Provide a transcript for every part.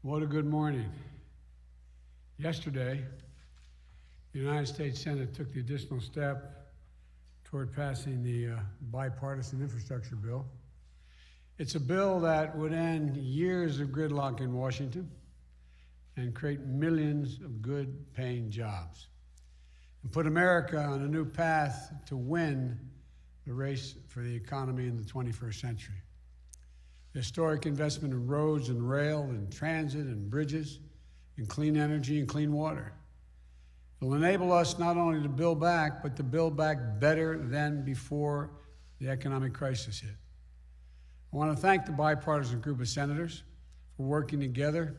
What a good morning. Yesterday, the United States Senate took the additional step toward passing the bipartisan infrastructure bill. It's a bill that would end years of gridlock in Washington and create millions of good-paying jobs and put America on a new path to win the race for the economy in the 21st century. Historic investment in roads and rail and transit and bridges, in clean energy and clean water. It will enable us not only to build back, but to build back better than before the economic crisis hit. I want to thank the bipartisan group of senators for working together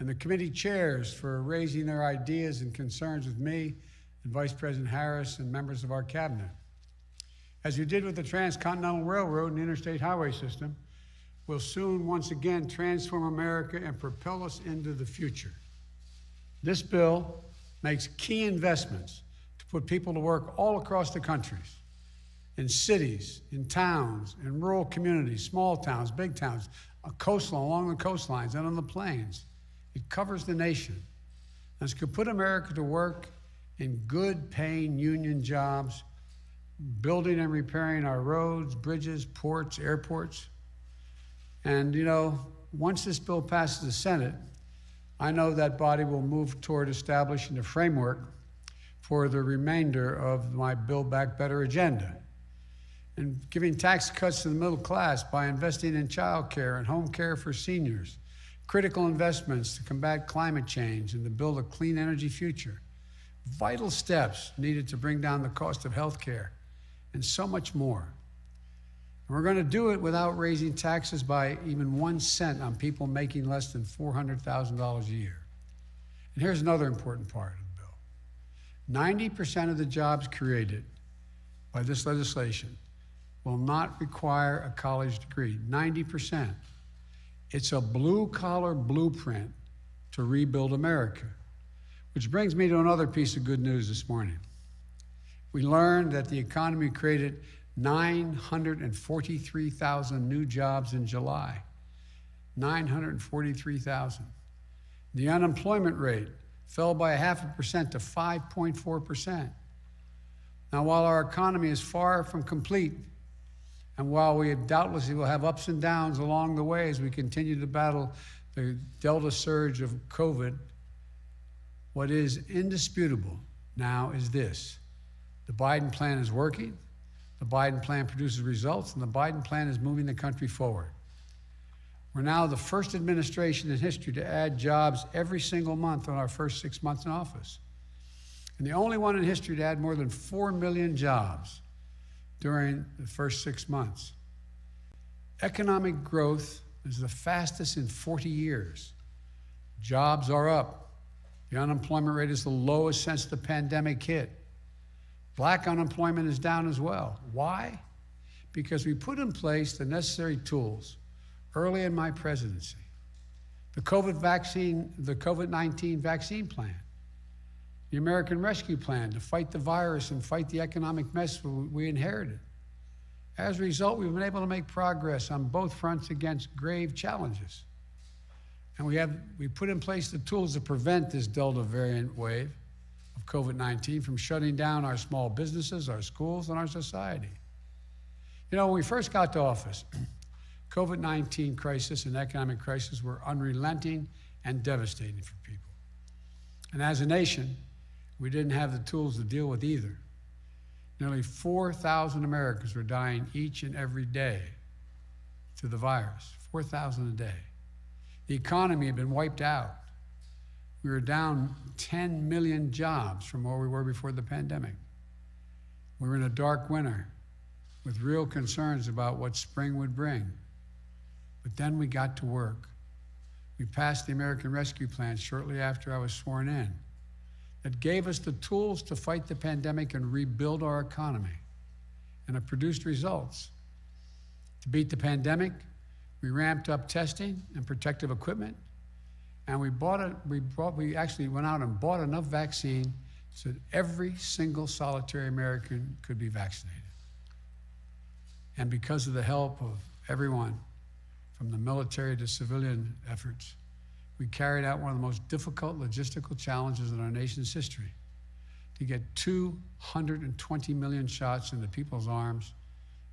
and the committee chairs for raising their ideas and concerns with me and Vice President Harris and members of our cabinet. As we did with the Transcontinental Railroad and Interstate Highway System, will soon once again transform America and propel us into the future. This bill makes key investments to put people to work all across the countries, in cities, in towns, in rural communities, small towns, big towns, along the coastlines and on the plains. It covers the nation. And it could put America to work in good-paying union jobs, building and repairing our roads, bridges, ports, airports. And, once this bill passes the Senate, I know that body will move toward establishing a framework for the remainder of my Build Back Better agenda and giving tax cuts to the middle class by investing in child care and home care for seniors, critical investments to combat climate change and to build a clean energy future, vital steps needed to bring down the cost of health care, and so much more. And we're going to do it without raising taxes by even 1 cent on people making less than $400,000 a year. And here's another important part of the bill. 90% of the jobs created by this legislation will not require a college degree. 90%. It's a blue-collar blueprint to rebuild America. Which brings me to another piece of good news this morning. We learned that the economy created 943,000 new jobs in July. 943,000. The unemployment rate fell by 0.5% to 5.4%. Now, while our economy is far from complete, and while we doubtlessly will have ups and downs along the way as we continue to battle the Delta surge of COVID, what is indisputable now is this: the Biden plan is working. The Biden plan produces results, and the Biden plan is moving the country forward. We're now the first administration in history to add jobs every single month in our first 6 months in office, and the only one in history to add more than 4 million jobs during the first 6 months. Economic growth is the fastest in 40 years. Jobs are up. The unemployment rate is the lowest since the pandemic hit. Black unemployment is down as well. Why? Because we put in place the necessary tools early in my presidency. The COVID-19 vaccine plan, the American Rescue Plan to fight the virus and fight the economic mess we inherited. As a result, we've been able to make progress on both fronts against grave challenges. And we put in place the tools to prevent this Delta variant wave of COVID-19 from shutting down our small businesses, our schools, and our society. When we first got to office, COVID-19 crisis and economic crisis were unrelenting and devastating for people. And as a nation, we didn't have the tools to deal with either. Nearly 4,000 Americans were dying each and every day to the virus, 4,000 a day. The economy had been wiped out. We were down 10 million jobs from where we were before the pandemic. We were in a dark winter with real concerns about what spring would bring. But then we got to work. We passed the American Rescue Plan shortly after I was sworn in. That gave us the tools to fight the pandemic and rebuild our economy. And it produced results. To beat the pandemic, we ramped up testing and protective equipment. And we actually went out and bought enough vaccine so that every single solitary American could be vaccinated. And because of the help of everyone, from the military to civilian efforts, we carried out one of the most difficult logistical challenges in our nation's history to get 220 million shots into people's arms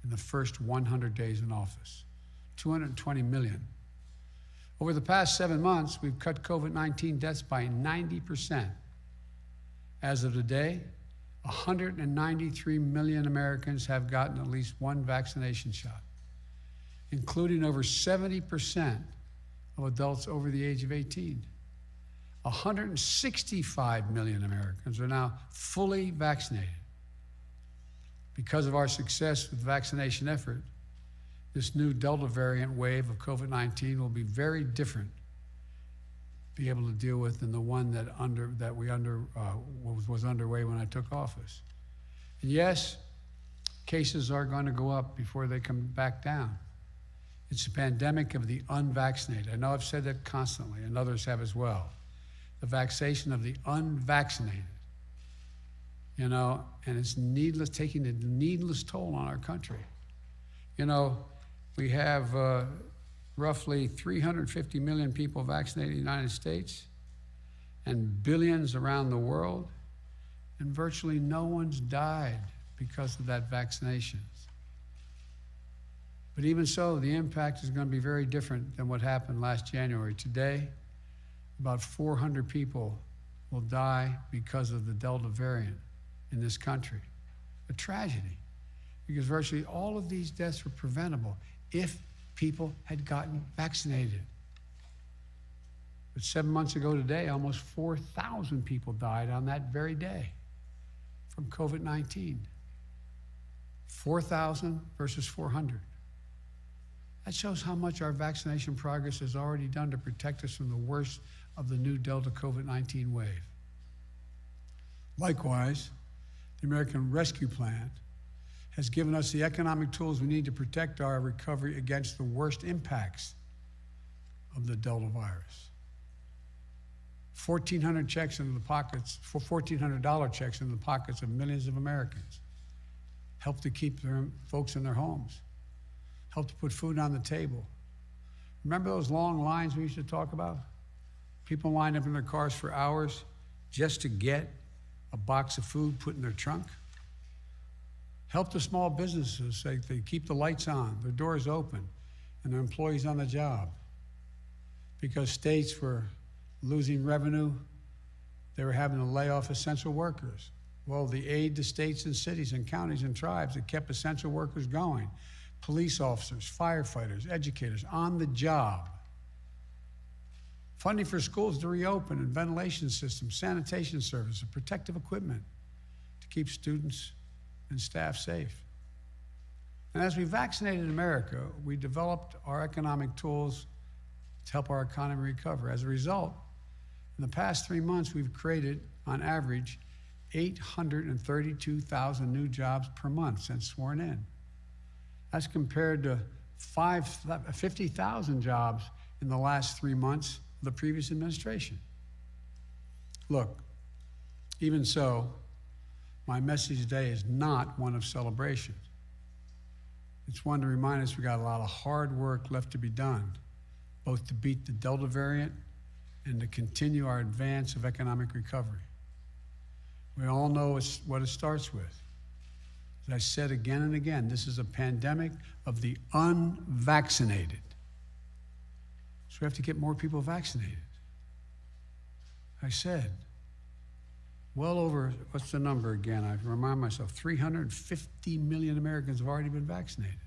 in the first 100 days in office. 220 million. Over the past 7 months, we've cut COVID-19 deaths by 90%. As of today, 193 million Americans have gotten at least one vaccination shot, including over 70% of adults over the age of 18. 165 million Americans are now fully vaccinated. Because of our success with the vaccination effort, this new Delta variant wave of COVID-19 will be very different be able to deal with than the one that was underway when I took office. And yes, cases are going to go up before they come back down. It's a pandemic of the unvaccinated. I know I've said that constantly, and others have as well. The vaccination of the unvaccinated, and it's needless, taking a needless toll on our country. We have roughly 350 million people vaccinated in the United States and billions around the world, and virtually no one's died because of that vaccination. But even so, the impact is going to be very different than what happened last January. Today, about 400 people will die because of the Delta variant in this country. A tragedy, because virtually all of these deaths were preventable if people had gotten vaccinated. But 7 months ago today, almost 4,000 people died on that very day from COVID-19. 4,000 versus 400. That shows how much our vaccination progress has already done to protect us from the worst of the new Delta COVID-19 wave. Likewise, the American Rescue Plan has given us the economic tools we need to protect our recovery against the worst impacts of the Delta virus. $1,400 checks into the pockets, for $1,400 checks into the pockets of millions of Americans. Help to keep their folks in their homes. Help to put food on the table. Remember those long lines we used to talk about? People lined up in their cars for hours just to get a box of food put in their trunk. Help the small businesses so they keep the lights on, their doors open, and their employees on the job. Because states were losing revenue, they were having to lay off essential workers. Well, the aid to states and cities and counties and tribes that kept essential workers going, police officers, firefighters, educators, on the job. Funding for schools to reopen and ventilation systems, sanitation services, protective equipment to keep students and staff safe. And as we vaccinated America, we developed our economic tools to help our economy recover. As a result, in the past 3 months, we've created, on average, 832,000 new jobs per month since sworn in. That's compared to 50,000 jobs in the last 3 months of the previous administration. Look, even so, my message today is not one of celebration. It's one to remind us we got a lot of hard work left to be done, both to beat the Delta variant and to continue our advance of economic recovery. We all know what it starts with. As I said again and again, this is a pandemic of the unvaccinated. So we have to get more people vaccinated. I said, well over, what's the number again? I remind myself, 350 million Americans have already been vaccinated.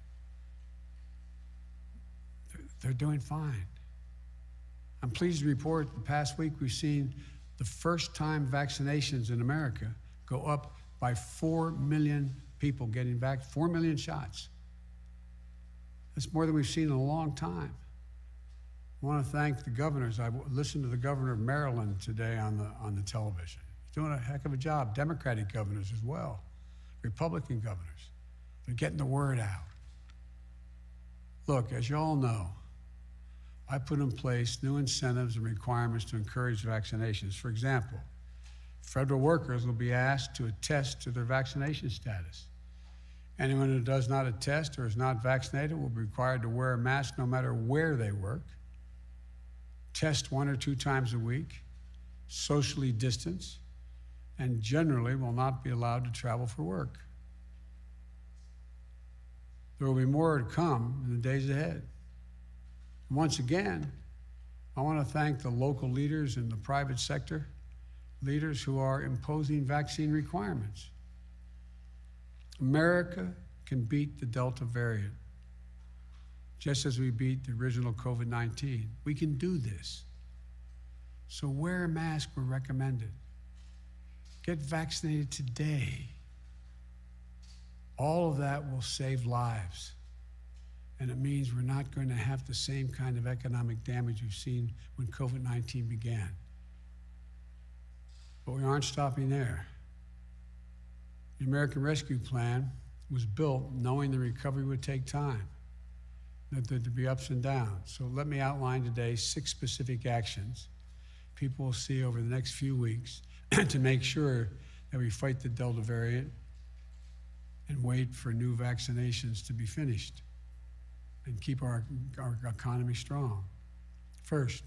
They're doing fine. I'm pleased to report the past week we've seen the first time vaccinations in America go up by 4 million people getting back, 4 million shots. That's more than we've seen in a long time. I want to thank the governors. I listened to the governor of Maryland today on the television. He's doing a heck of a job. Democratic governors as well, Republican governors. They're getting the word out. Look, as you all know, I put in place new incentives and requirements to encourage vaccinations. For example, federal workers will be asked to attest to their vaccination status. Anyone who does not attest or is not vaccinated will be required to wear a mask no matter where they work. test 1 or 2 times a week, socially distance, and generally will not be allowed to travel for work. There will be more to come in the days ahead. And once again, I want to thank the local leaders in the private sector, leaders who are imposing vaccine requirements. America can beat the Delta variant, just as we beat the original COVID-19. We can do this. So wear a mask where recommended. Get vaccinated today. All of that will save lives. And it means we're not going to have the same kind of economic damage we've seen when COVID-19 began. But we aren't stopping there. The American Rescue Plan was built knowing the recovery would take time, that there'd be ups and downs. So let me outline today 6 specific actions people will see over the next few weeks to make sure that we fight the Delta variant and wait for new vaccinations to be finished and keep our economy strong. First,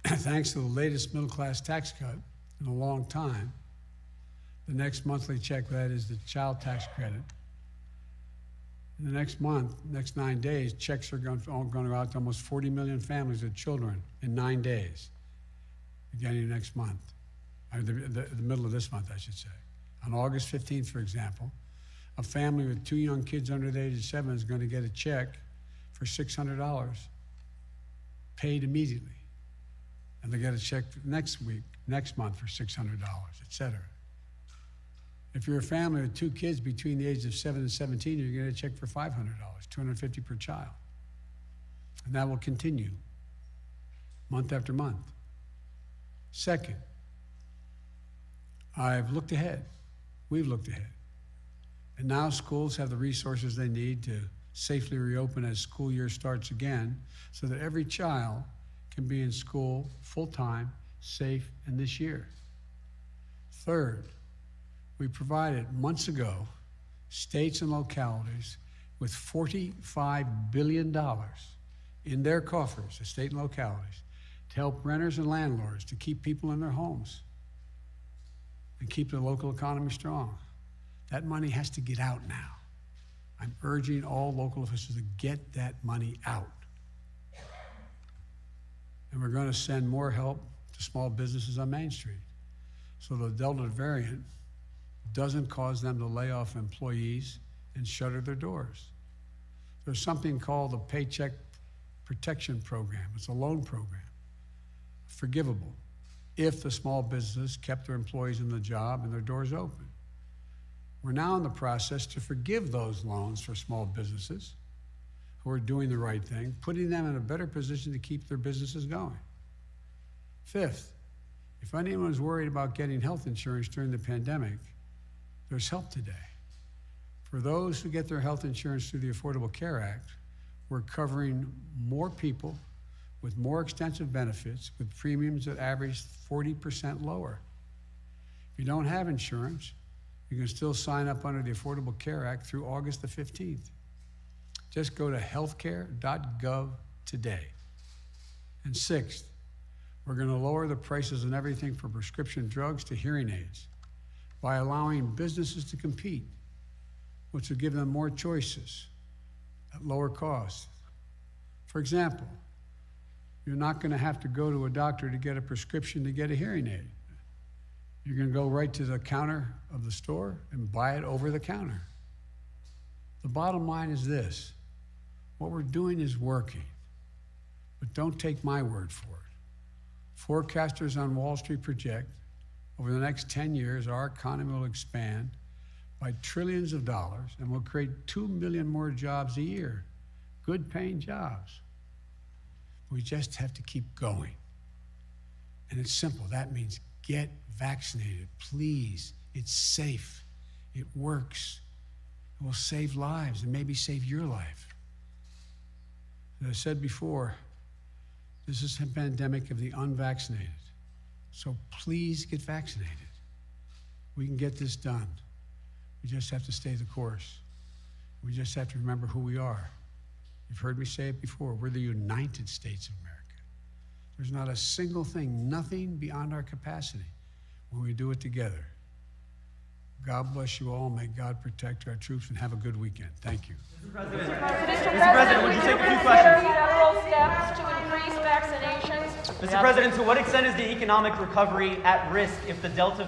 thanks to the latest middle-class tax cut in a long time, the next monthly check, that is the child tax credit, in the next month, next 9 days, checks are going to go out to almost 40 million families with children in 9 days, beginning next month, or the middle of this month, I should say. On August 15th, for example, a family with 2 young kids under the age of 7 is going to get a check for $600 paid immediately. And they get a check next month for $600, et cetera. If you're a family with 2 kids between the ages of 7 and 17, you're going to get a check for $500, $250 per child. And that will continue month after month. Second, I've looked ahead. We've looked ahead. And now schools have the resources they need to safely reopen as school year starts again so that every child can be in school full-time, safe, and this year. Third, we provided months ago states and localities with $45 billion in their coffers, the state and localities, to help renters and landlords to keep people in their homes and keep the local economy strong. That money has to get out now. I'm urging all local officials to get that money out. And we're going to send more help to small businesses on Main Street so the Delta variant doesn't cause them to lay off employees and shutter their doors. There's something called the Paycheck Protection Program. It's a loan program, forgivable, if the small businesses kept their employees in the job and their doors open. We're now in the process to forgive those loans for small businesses who are doing the right thing, putting them in a better position to keep their businesses going. Fifth, if anyone is worried about getting health insurance during the pandemic, there's help today. For those who get their health insurance through the Affordable Care Act, we're covering more people with more extensive benefits with premiums that average 40% lower. If you don't have insurance, you can still sign up under the Affordable Care Act through August the 15th. Just go to healthcare.gov today. And sixth, we're going to lower the prices on everything from prescription drugs to hearing aids by allowing businesses to compete, which will give them more choices at lower cost. For example, you're not going to have to go to a doctor to get a prescription to get a hearing aid. You're going to go right to the counter of the store and buy it over the counter. The bottom line is this: what we're doing is working, but don't take my word for it. Forecasters on Wall Street project over the next 10 years, our economy will expand by trillions of dollars and will create 2 million more jobs a year, good paying jobs. We just have to keep going. And it's simple. That means get vaccinated, please. It's safe. It works. It will save lives and maybe save your life. As I said before, this is a pandemic of the unvaccinated. So please get vaccinated. We can get this done. We just have to stay the course. We just have to remember who we are. You've heard me say it before. We're the United States of America. There's not a single thing, nothing beyond our capacity when we do it together. God bless you all. May God protect our troops, and have a good weekend. Thank you. Mr. President, would you take a few questions? Federal steps to increase vaccinations. Mr. President, to what extent is the economic recovery at risk if the Delta variant